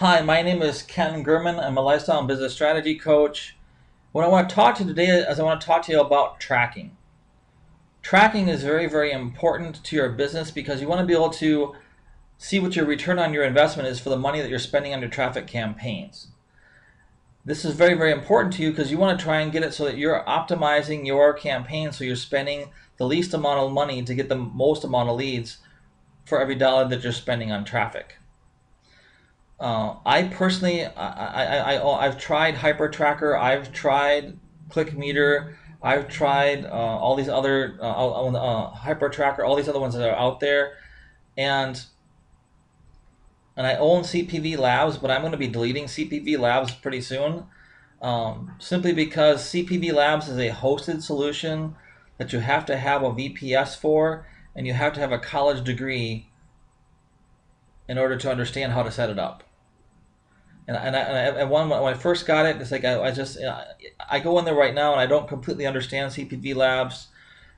Hi, my name is Ken Gurman. I'm a lifestyle and business strategy coach. What I want to talk to you today is I want to talk to you about tracking. Tracking is very, very important to your business because you want to be able to see what your return on your investment is for the money that you're spending on your traffic campaigns. This is very, very important to you because you want to try and get it so that you're optimizing your campaign so you're spending the least amount of money to get the most amount of leads for every dollar that you're spending on traffic. I personally, I've tried HyperTracker, I've tried ClickMeter, I've tried all these other HyperTracker, all these other ones that are out there, and I own CPV Labs, but I'm going to be deleting CPV Labs pretty soon, simply because CPV Labs is a hosted solution that you have to have a VPS for, and you have to have a college degree in order to understand how to set it up. And when I first got it, it's like I go in there right now and I don't completely understand CPV Labs,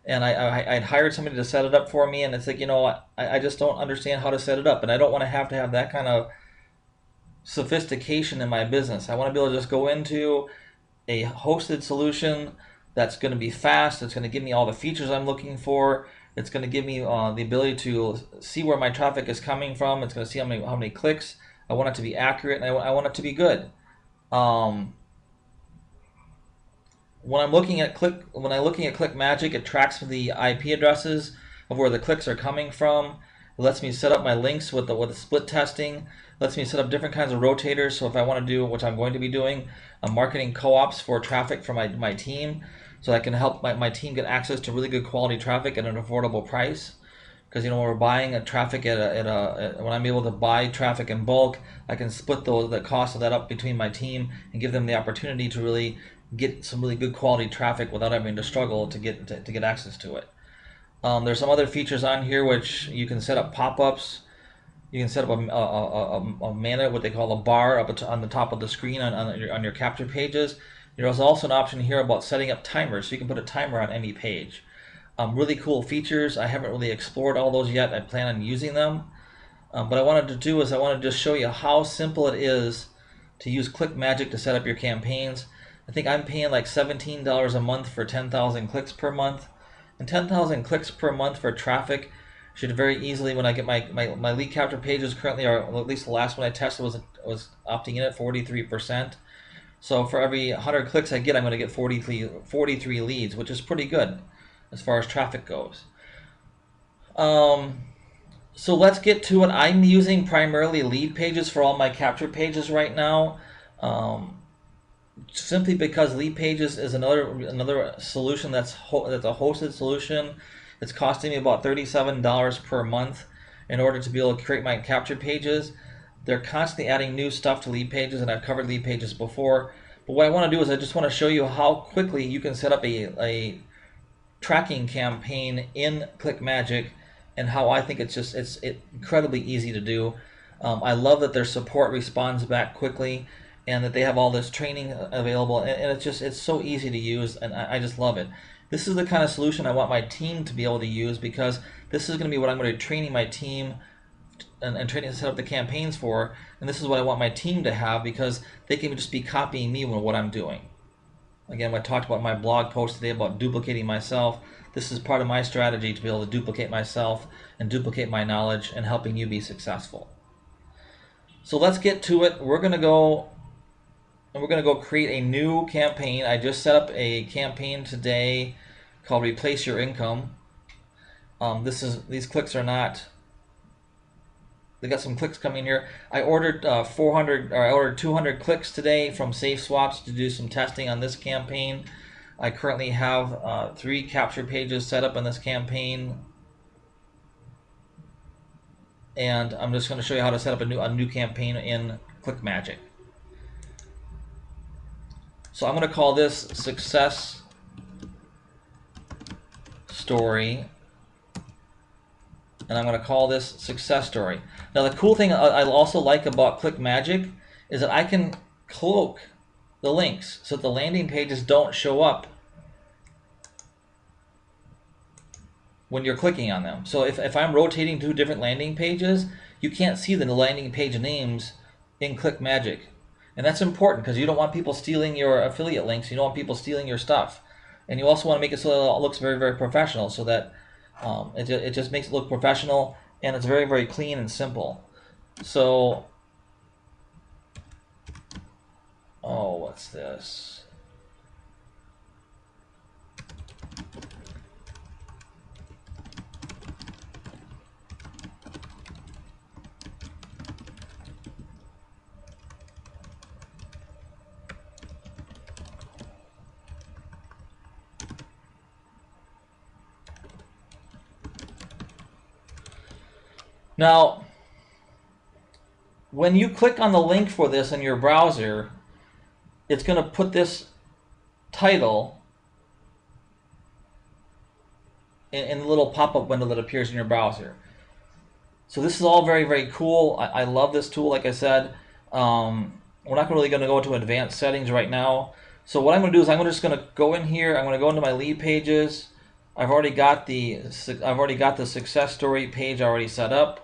and I'd hired somebody to set it up for me, and it's like I just don't understand how to set it up, and I don't want to have that kind of sophistication in my business. I want to be able to just go into a hosted solution that's going to be fast. It's going to give me all the features I'm looking for. It's going to give me the ability to see where my traffic is coming from. It's going to see how many clicks. I want it to be accurate, and I want it to be good. Um, when I'm looking at Click Magic, it tracks the IP addresses of where the clicks are coming from. It lets me set up my links with the split testing. It lets me set up different kinds of rotators. So if I want to do, which I'm going to be doing, marketing co-ops for traffic for my team, so I can help my team get access to really good quality traffic at an affordable price. Because when we're buying a traffic when I'm able to buy traffic in bulk, I can split the cost of that up between my team and give them the opportunity to really get some really good quality traffic without having to struggle to get access to it. There's some other features on here which you can set up pop-ups. You can set up a mana, what they call a bar up on the top of the screen on your capture pages. There's also an option here about setting up timers, so you can put a timer on any page. Really cool features. I haven't really explored all those yet. I plan on using them. But I wanted to just show you how simple it is to use ClickMagick to set up your campaigns. I think I'm paying like $17 a month for 10,000 clicks per month. And 10,000 clicks per month for traffic should very easily, when I get my lead capture pages currently are, well, at least the last one I tested was opting in at 43%. So for every 100 clicks I get, I'm going to get 43 leads, which is pretty good as far as traffic goes. So let's get to it. I'm using primarily lead pages for all my capture pages right now, simply because lead pages is another solution that's a hosted solution. It's costing me about $37 per month in order to be able to create my capture pages. They're constantly adding new stuff to lead pages, and I've covered lead pages before. But what I want to do is I just want to show you how quickly you can set up a tracking campaign in ClickMagick, and how I think it's incredibly easy to do. I love that their support responds back quickly, and that they have all this training available, and it's so easy to use, and I just love it. This is the kind of solution I want my team to be able to use, because this is going to be what I'm going to be training my team and training to set up the campaigns for, and this is what I want my team to have, because they can just be copying me with what I'm doing. Again, I talked about my blog post today about duplicating myself. This is part of my strategy to be able to duplicate myself and duplicate my knowledge and helping you be successful. So let's get to it. We're going to go create a new campaign. I just set up a campaign today called Replace Your Income. These clicks are not. They got some clicks coming here. I ordered 200 clicks today from Safe Swaps to do some testing on this campaign. I currently have 3 capture pages set up on this campaign, and I'm just going to show you how to set up a new campaign in ClickMagick. So I'm going to call this Success Story, and I'm going to call this Success Story. Now the cool thing I also like about ClickMagick is that I can cloak the links so that the landing pages don't show up when you're clicking on them. So if I'm rotating 2 different landing pages, you can't see the landing page names in Click Magick. And that's important because you don't want people stealing your affiliate links. You don't want people stealing your stuff. And you also want to make it so that it looks very, very professional, so that it just makes it look professional, and it's very, very clean and simple. So, oh, what's this? Now, when you click on the link for this in your browser, it's going to put this title in the little pop-up window that appears in your browser. So this is all very, very cool. I love this tool, like I said. We're not really going to go into advanced settings right now. So what I'm going to do is I'm just going to go in here. I'm going to go into my lead pages. I've already got the success story page already set up.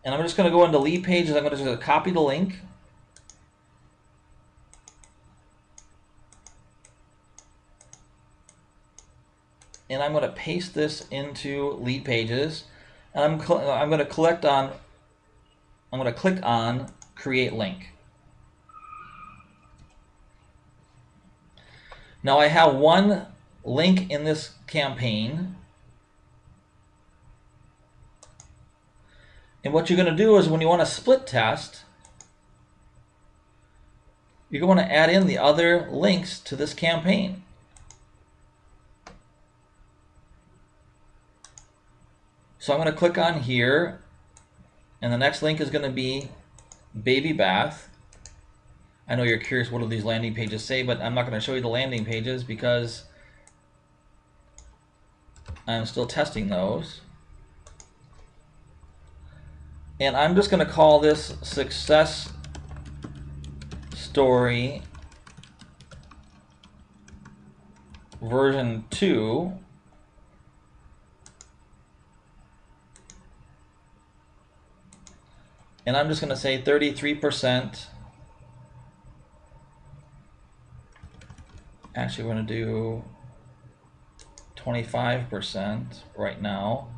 And I'm just going to go into lead pages. I'm going to just copy the link. And I'm going to paste this into lead pages. And I'm going to click on create link. Now I have one link in this campaign. And what you're going to do is when you want to split test, you're going to add in the other links to this campaign. So I'm going to click on here, and the next link is going to be baby bath. I know you're curious what do these landing pages say, but I'm not going to show you the landing pages because I'm still testing those. And I'm just going to call this success story version 2. And I'm just going to say 33%. Actually, we're going to do 25% right now.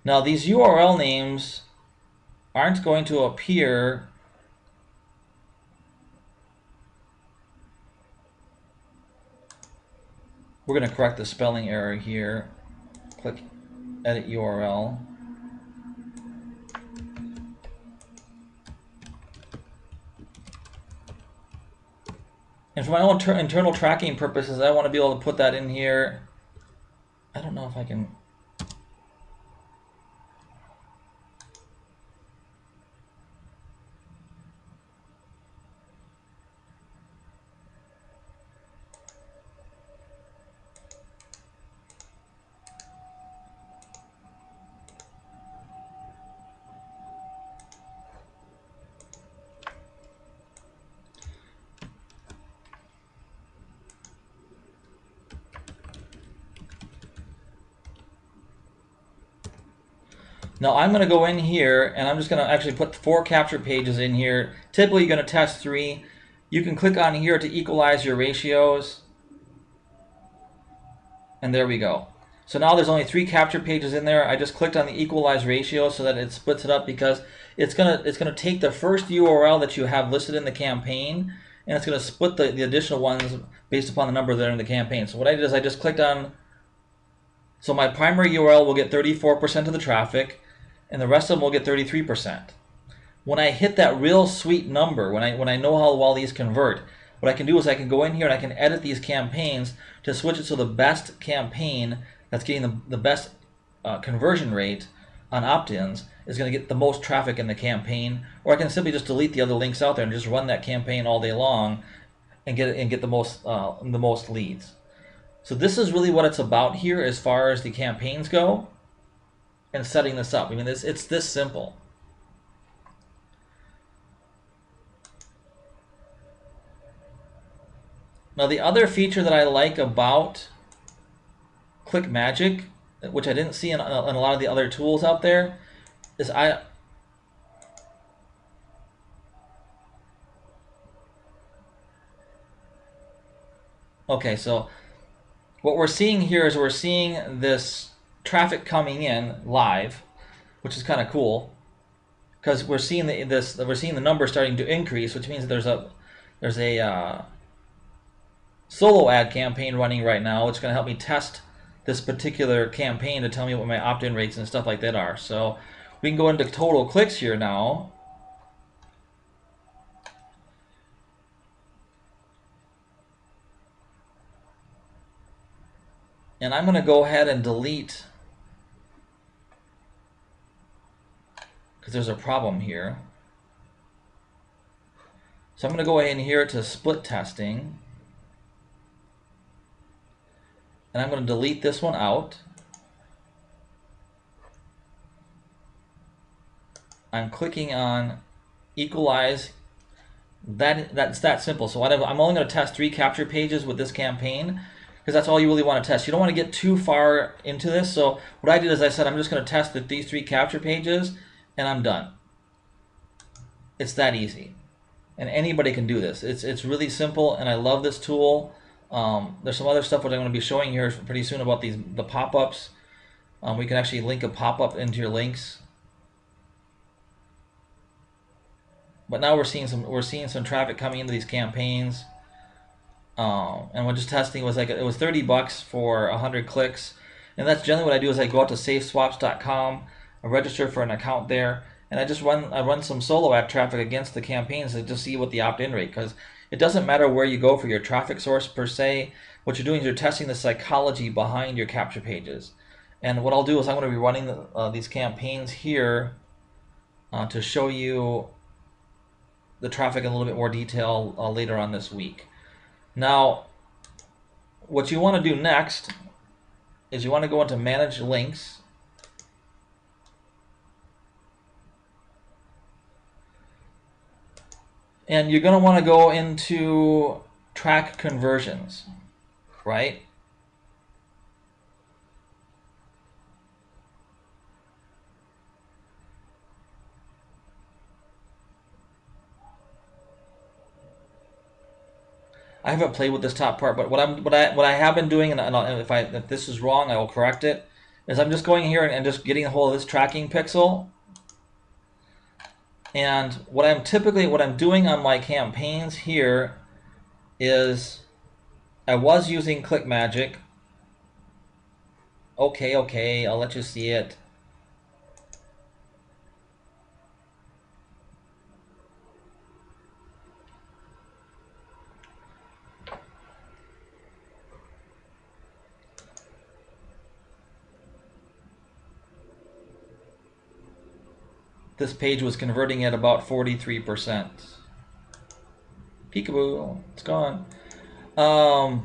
Now these URL names aren't going to appear we're going to correct the spelling error here. Click edit URL. And for my own internal tracking purposes, I want to be able to put that in here. I don't know if I can. Now I'm going to go in here and I'm just going to actually put 4 capture pages in here. Typically you're going to test 3. You can click on here to equalize your ratios. And there we go. So now there's only 3 capture pages in there. I just clicked on the equalize ratio so that it splits it up because it's gonna take the first URL that you have listed in the campaign and it's going to split the additional ones based upon the number that are in the campaign. So what I did is I just clicked on, so my primary URL will get 34% of the traffic and the rest of them will get 33%. When I hit that real sweet number, when I know how well these convert, what I can do is I can go in here and I can edit these campaigns to switch it so the best campaign that's getting the best conversion rate on opt-ins is going to get the most traffic in the campaign, or I can simply just delete the other links out there and just run that campaign all day long and get the most leads. So this is really what it's about here as far as the campaigns go and setting this up. I mean, it's this simple. Now the other feature that I like about Magick, which I didn't see in a lot of the other tools out there, is okay, so what we're seeing here is we're seeing this traffic coming in live, which is kind of cool because we're seeing the number starting to increase, which means that there's a solo ad campaign running right now. It's going to help me test this particular campaign to tell me what my opt-in rates and stuff like that are. So we can go into total clicks here now. And I'm going to go ahead and delete, because there's a problem here. So I'm going to go ahead and here to split testing. And I'm going to delete this one out. I'm clicking on equalize. That's that simple. So I'm only going to test 3 capture pages with this campaign, because that's all you really want to test. You don't want to get too far into this. So what I did is I said I'm just going to test these 3 capture pages, and I'm done. It's that easy, and anybody can do this. It's really simple, and I love this tool. There's some other stuff which I'm going to be showing here pretty soon about the pop-ups. We can actually link a pop-up into your links. But now we're seeing some traffic coming into these campaigns. And we're just testing. It was $30 for 100 clicks, and that's generally what I do. Is I go out to safeswaps.com, I register for an account there, and I run some solo ad traffic against the campaigns to just see what the opt-in rate, because it doesn't matter where you go for your traffic source per se. What you're doing is you're testing the psychology behind your capture pages. And what I'll do is I'm going to be running these campaigns here to show you the traffic in a little bit more detail later on this week. Now, what you want to do next is you want to go into Manage Links. And you're going to want to go into Track Conversions, right? I haven't played with this top part, but what I have been doing, and if this is wrong, I will correct it, is I'm just going here and just getting a hold of this tracking pixel. And what I'm doing on my campaigns here is I was using Magick. Okay, I'll let you see it. This page was converting at about 43%. Peekaboo, it's gone. I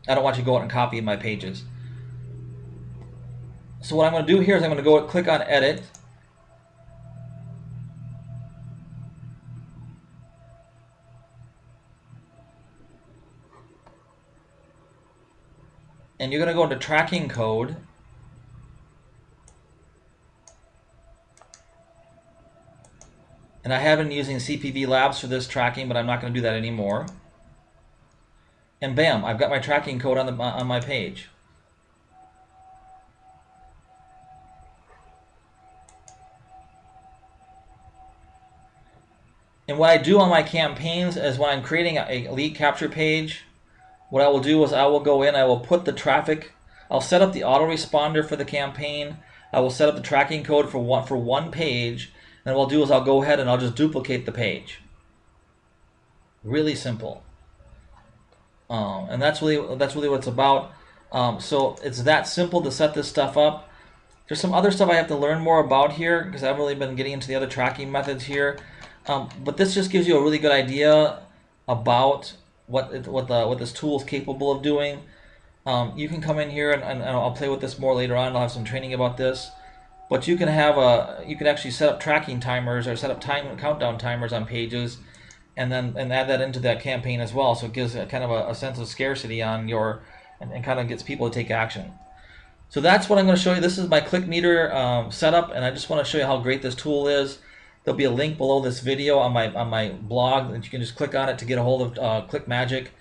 don't want you to go out and copy my pages. So what I'm going to do here is I'm going to click on Edit. And you're going to go into Tracking Code. And I have been using CPV Labs for this tracking, but I'm not going to do that anymore. And bam, I've got my tracking code on my page. And what I do on my campaigns is when I'm creating a lead capture page, what I will do is I will go in, I will put the traffic, I'll set up the autoresponder for the campaign, I will set up the tracking code for one page, and what I'll do is I'll go ahead and I'll just duplicate the page. Really simple. And that's really what it's about. So it's that simple to set this stuff up. There's some other stuff I have to learn more about here because I've really been getting into the other tracking methods here. But this just gives you a really good idea about what this tool is capable of doing. You can come in here and I'll play with this more later on. I'll have some training about this. But you can actually set up tracking timers or set up countdown timers on pages, and add that into that campaign as well. So it gives kind of a sense of scarcity on your and kind of gets people to take action. So that's what I'm going to show you. This is my click meter setup, and I just want to show you how great this tool is. There'll be a link below this video on my blog that you can just click on it to get a hold of Click Magic.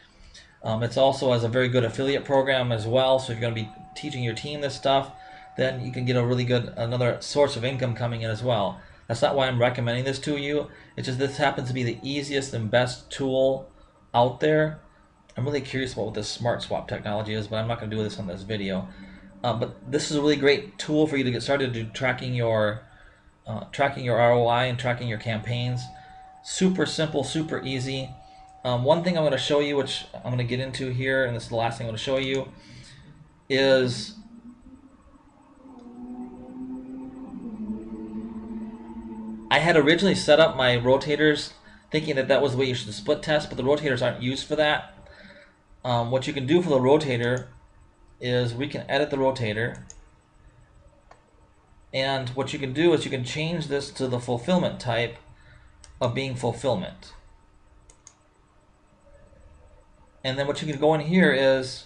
It's also has a very good affiliate program as well. So if you're going to be teaching your team this stuff, then you can get a really good another source of income coming in as well. That's not why I'm recommending this to you. It's just this happens to be the easiest and best tool out there. I'm really curious about what this Smart Swap technology is, but I'm not going to do this on this video. But this is a really great tool for you to get started to tracking your ROI and tracking your campaigns. Super simple, super easy. One thing I'm going to show you, which I'm going to get into here, and this is the last thing I'm going to show you, is I had originally set up my rotators thinking that was the way you should split test, but the rotators aren't used for that. What you can do for the rotator is we can edit the rotator, and what you can do is you can change this to the fulfillment type of being fulfillment. And then what you can go in here is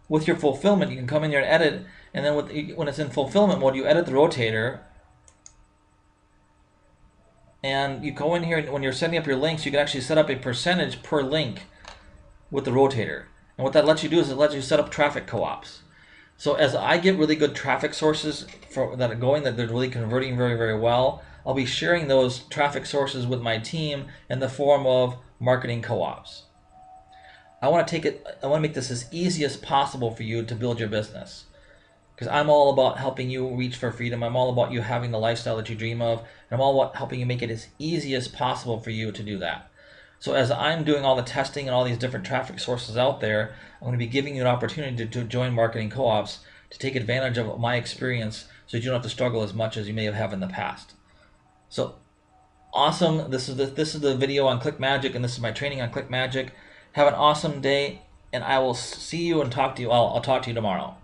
with your fulfillment, you can come in here and edit, and then when it's in fulfillment mode, you edit the rotator, and you go in here, and when you're setting up your links, you can actually set up a percentage per link with the rotator. And what that lets you do is it lets you set up traffic co-ops. So as I get really good traffic sources that are going, that they're really converting very, very well, I'll be sharing those traffic sources with my team in the form of marketing co-ops. I want to make this as easy as possible for you to build your business, because I'm all about helping you reach for freedom. I'm all about you having the lifestyle that you dream of, and I'm all about helping you make it as easy as possible for you to do that. So as I'm doing all the testing and all these different traffic sources out there, I'm going to be giving you an opportunity to join marketing co-ops, to take advantage of my experience so you don't have to struggle as much as you may have in the past. So awesome. This is the video on Click Magic, and this is my training on Click Magic. Have an awesome day, and I will see you and talk to you. I'll talk to you tomorrow.